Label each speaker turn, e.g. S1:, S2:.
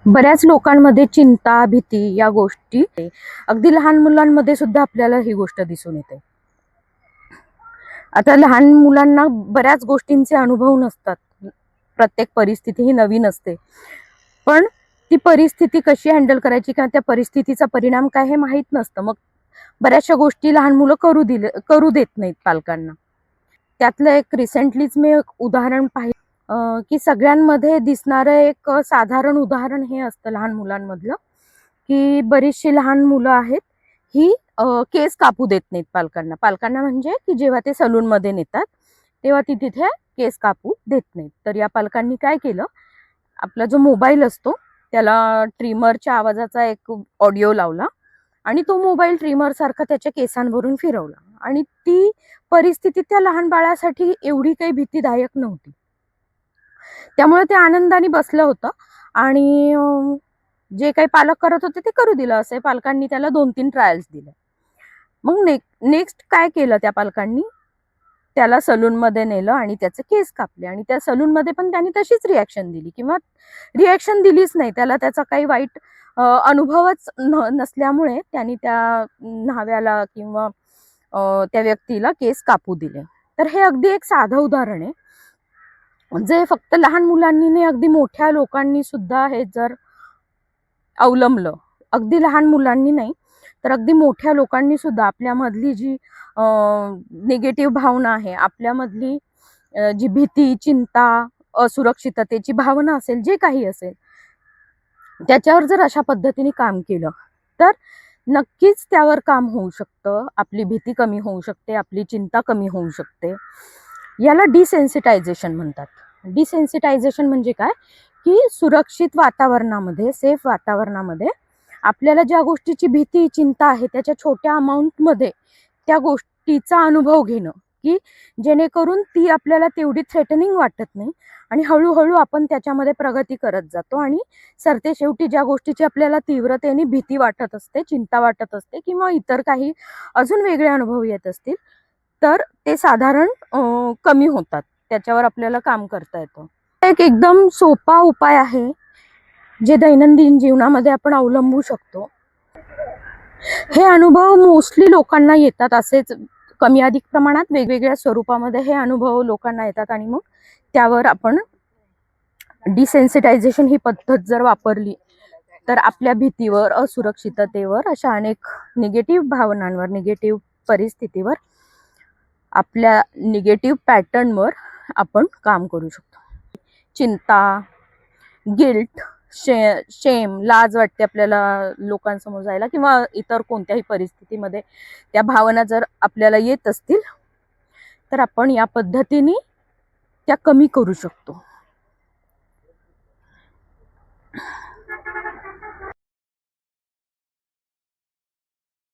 S1: बऱ्याच लोकांमध्ये चिंता, भीती या गोष्टी अगदी लहान मुलांमध्ये सुद्धा आपल्याला ही गोष्ट दिसून येते. आता लहान मुलांना बऱ्याच गोष्टींचे अनुभव नसतात. प्रत्येक परिस्थिती ही नवीन असते. पण ती परिस्थिती कशी हँडल करायची किंवा त्या परिस्थितीचा परिणाम काय हे माहीत नसतं. मग बऱ्याचशा गोष्टी लहान मुलं करू देत नाहीत पालकांना. त्यातलं एक रिसेंटलीच मी एक उदाहरण पाहिलं की सगळ्यांमध्ये दिसणारं एक साधारण उदाहरण हे असतं लहान मुलांमधलं, की बरीचशी लहान मुलं आहेत ही केस कापू देत नाहीत पालकांना. पालकांना म्हणजे की जेव्हा ते सलूनमध्ये नेतात, तेव्हा ती तिथे केस कापू देत नाहीत. तर या पालकांनी काय केलं, आपला जो मोबाईल असतो त्याला ट्रिमरच्या आवाजाचा एक ऑडिओ लावला आणि तो मोबाईल ट्रिमर सारखा त्याच्या केसांवरून फिरवला आणि ती परिस्थिती त्या लहान बाळासाठी एवढी काही भीतीदायक नव्हती. त्यामुळे ते आनंदाने बसलं होतं आणि जे काही पालक करत होते ते करू दिलं. असे पालकांनी त्याला 2-3 ट्रायल्स दिले. मग नेक्स्ट काय केलं त्या पालकांनी, त्याला सलूनमध्ये नेलं आणि त्याचे केस कापले आणि त्या सलूनमध्ये पण त्यांनी तशीच रिॲक्शन दिली किंवा रिॲक्शन दिलीच नाही. त्याला त्याचा काही वाईट अनुभवच नसल्यामुळे त्यांनी त्या न्हाव्याला किंवा त्या व्यक्तीला केस कापू दिले. तर हे अगदी एक साधं उदाहरण आहे. जे फक्त लहान मुलांनी नाही, अगदी मोठ्या लोकांनी सुद्धा हे जर अवलंबलं, अगदी लहान मुलांनी नाही तर अगदी मोठ्या लोकांनी सुद्धा आपल्यामधली जी निगेटिव्ह भावना आहे, आपल्यामधली जी भीती, चिंता, असुरक्षिततेची भावना असेल, जे काही असेल, त्याच्यावर जर अशा पद्धतीने काम केलं तर नक्कीच त्यावर काम होऊ शकतं. आपली भीती कमी होऊ शकते, आपली चिंता कमी होऊ शकते. याला डिसेन्सिटायझेशन म्हणतात. डिसेन्सिटायझेशन म्हणजे काय, की सुरक्षित वातावरणामध्ये, सेफ वातावरणामध्ये आपल्याला ज्या गोष्टीची भीती, चिंता आहे त्याच्या छोट्या अमाऊंटमध्ये त्या गोष्टीचा अनुभव घेणं, की जेणेकरून ती आपल्याला तेवढी थ्रेटनिंग वाटत नाही आणि हळूहळू आपण त्याच्यामध्ये प्रगती करत जातो आणि सरतेशेवटी ज्या गोष्टीची आपल्याला तीव्रतेने भीती वाटत असते, चिंता वाटत असते किंवा इतर काही अजून वेगळे अनुभव येत असतील, तर ते साधारण कमी होतात. त्याच्यावर आपल्याला काम करता येतं. एक एकदम सोपा उपाय आहे, जे दैनंदिन जीवनामध्ये आपण अवलंबू शकतो. हे अनुभव मोस्टली लोकांना येतात, असेच कमी अधिक प्रमाणात वेगवेगळ्या स्वरूपामध्ये हे अनुभव लोकांना येतात आणि मग त्यावर आपण डिसेन्सिटायझेशन ही पद्धत जर वापरली तर आपल्या भीतीवर, असुरक्षिततेवर, अशा अनेक निगेटिव्ह भावनांवर, निगेटिव्ह परिस्थितीवर, आपल्या निगेटिव्ह पॅटर्नवर आपण काम करू शकतो. चिंता, गिल्ट, शेम, लाज वाटते आपल्याला लोकांसमोर जायला किंवा इतर कोणत्याही परिस्थितीमध्ये त्या भावना जर आपल्याला येत असतील तर आपण या पद्धतीने त्या कमी करू शकतो.